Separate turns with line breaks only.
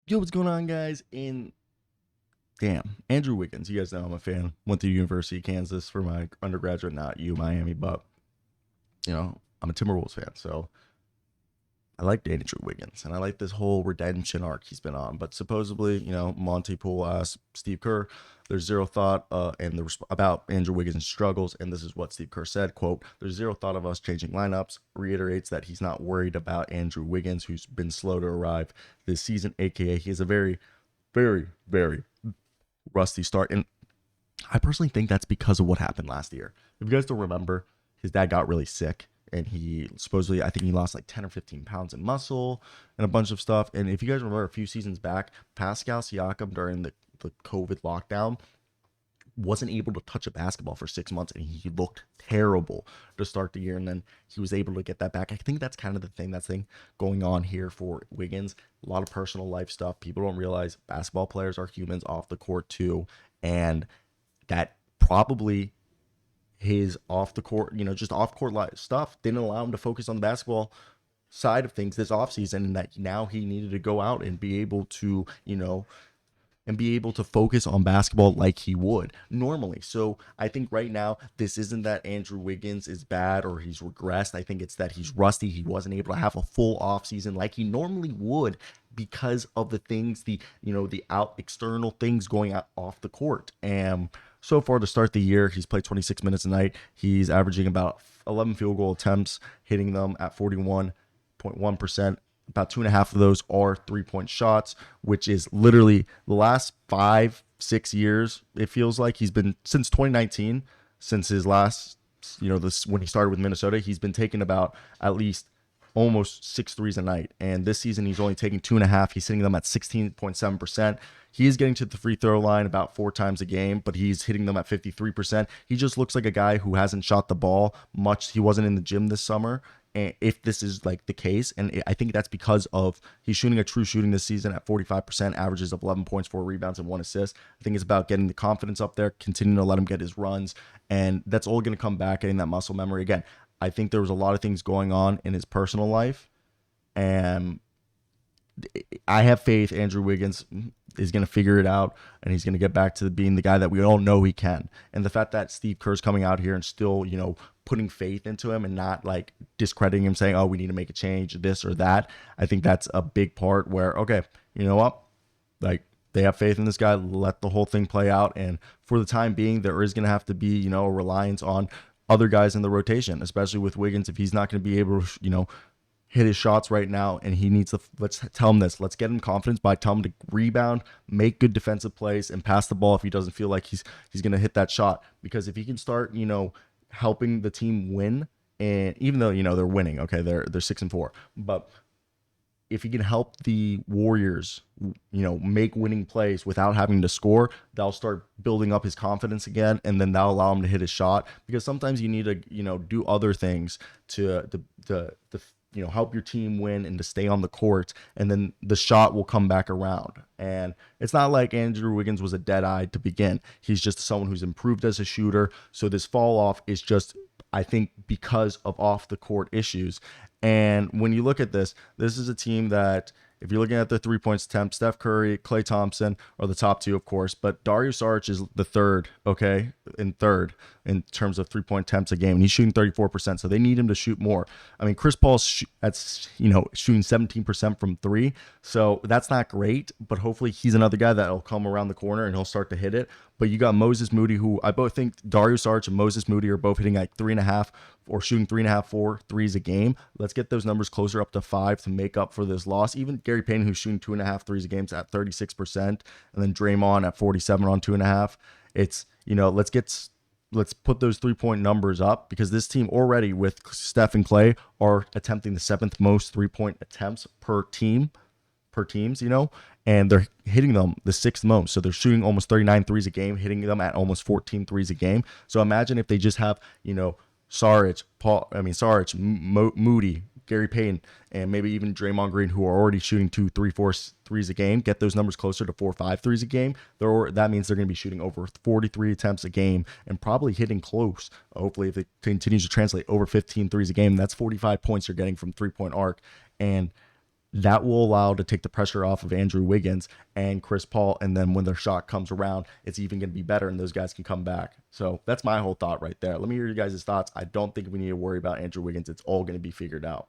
Yo, what's going on, guys? Andrew Wiggins. You guys know I'm a fan. Went to University of Kansas for my undergraduate, not U Miami, but I'm a Timberwolves fan, so I like Andrew Wiggins, and I like this whole redemption arc he's been on. But supposedly, Monte Poole asked Steve Kerr, "There's zero thought about Andrew Wiggins' struggles," and this is what Steve Kerr said: "Quote: There's zero thought of us changing lineups." Reiterates that he's not worried about Andrew Wiggins, who's been slow to arrive this season, aka he has a very, very, very rusty start, and I personally think that's because of what happened last year. If you guys don't remember, his dad got really sick, and he supposedly, I think he lost like 10 or 15 pounds in muscle and a bunch of stuff. And if you guys remember a few seasons back, Pascal Siakam during the COVID lockdown wasn't able to touch a basketball for 6 months, and he looked terrible to start the year, and then he was able to get that back. I think that's kind of the thing going on here for Wiggins. A lot of personal life stuff. People don't realize basketball players are humans off the court too, and that probably his off the court, just off court stuff didn't allow him to focus on the basketball side of things this offseason, and that now he needed to go out and be able to, focus on basketball like he would normally. So I think right now, this isn't that Andrew Wiggins is bad or he's regressed. I think it's that he's rusty. He wasn't able to have a full offseason like he normally would because of the things, the out external things going out off the court. And so far to start the year, he's played 26 minutes a night. He's averaging about 11 field goal attempts, hitting them at 41.1%. About 2.5 of those are 3-point shots, which is literally the last 5-6 years. It feels like he's been since 2019, since his last, this when he started with Minnesota, he's been taking about at least almost 6 threes a night. And this season, he's only taking 2.5. He's hitting them at 16.7%. He is getting to the free throw line about 4 times a game, but he's hitting them at 53%. He just looks like a guy who hasn't shot the ball much. He wasn't in the gym this summer. And if this is like the case, and I think that's because of he's shooting a true shooting this season at 45%, averages of 11 points, 4 rebounds, and 1 assist. I think it's about getting the confidence up there, continuing to let him get his runs, and that's all going to come back, getting that muscle memory again. I think there was a lot of things going on in his personal life, and I have faith Andrew Wiggins is going to figure it out, and he's going to get back to being the guy that we all know he can. And the fact that Steve Kerr's coming out here and still, putting faith into him and not like discrediting him, saying, "Oh, we need to make a change, this or that." I think that's a big part where, okay, you know what? Like, they have faith in this guy, let the whole thing play out. And for the time being, there is going to have to be, a reliance on other guys in the rotation, especially with Wiggins. If he's not going to be able to, hit his shots right now, and he needs to, let's tell him this. Let's get him confidence by telling him to rebound, make good defensive plays, and pass the ball if he doesn't feel like he's going to hit that shot. Because if he can start, helping the team win, and even though, they're winning, okay, they're 6-4, but if he can help the Warriors, make winning plays without having to score, that'll start building up his confidence again, and then that'll allow him to hit his shot. Because sometimes you need to, do other things to help your team win and to stay on the court, and then the shot will come back around. And it's not like Andrew Wiggins was a dead-eye to begin. He's just someone who's improved as a shooter. So this fall off is just, I think, because of off the court issues. And when you look at this is a team that, if you're looking at the 3-point attempt, Steph Curry, Klay Thompson are the top 2, of course, but Dario Saric is the third, okay, in terms of 3-point attempts a game, and he's shooting 34%, so they need him to shoot more. I mean, Chris Paul's shooting 17% from 3, so that's not great, but hopefully he's another guy that'll come around the corner and he'll start to hit it. But you got Moses Moody, who I both think Dario Saric and Moses Moody are both hitting like 3.5 or shooting 3.5, 4 threes a game. Let's get those numbers closer up to 5 to make up for this loss. Even Gary Payton, who's shooting 2.5 threes a game, is at 36%, and then Draymond at 47 on 2.5. It's, let's put those 3-point numbers up, because this team already with Steph and Klay are attempting the 7th most 3-point attempts per teams, and they're hitting them the 6th most. So they're shooting almost 39 threes a game, hitting them at almost 14 threes a game. So imagine if they just have, Saric, Moody, Gary Payton, and maybe even Draymond Green, who are already shooting 2, 3, 4 threes a game, get those numbers closer to 4, 5 threes a game. That means they're going to be shooting over 43 attempts a game and probably hitting close. Hopefully, if it continues to translate, over 15 threes a game, that's 45 points you're getting from 3-point arc. And That will allow to take the pressure off of Andrew Wiggins and Chris Paul. And then when their shot comes around, it's even going to be better and those guys can come back. So that's my whole thought right there. Let me hear you guys' thoughts. I don't think we need to worry about Andrew Wiggins. It's all going to be figured out.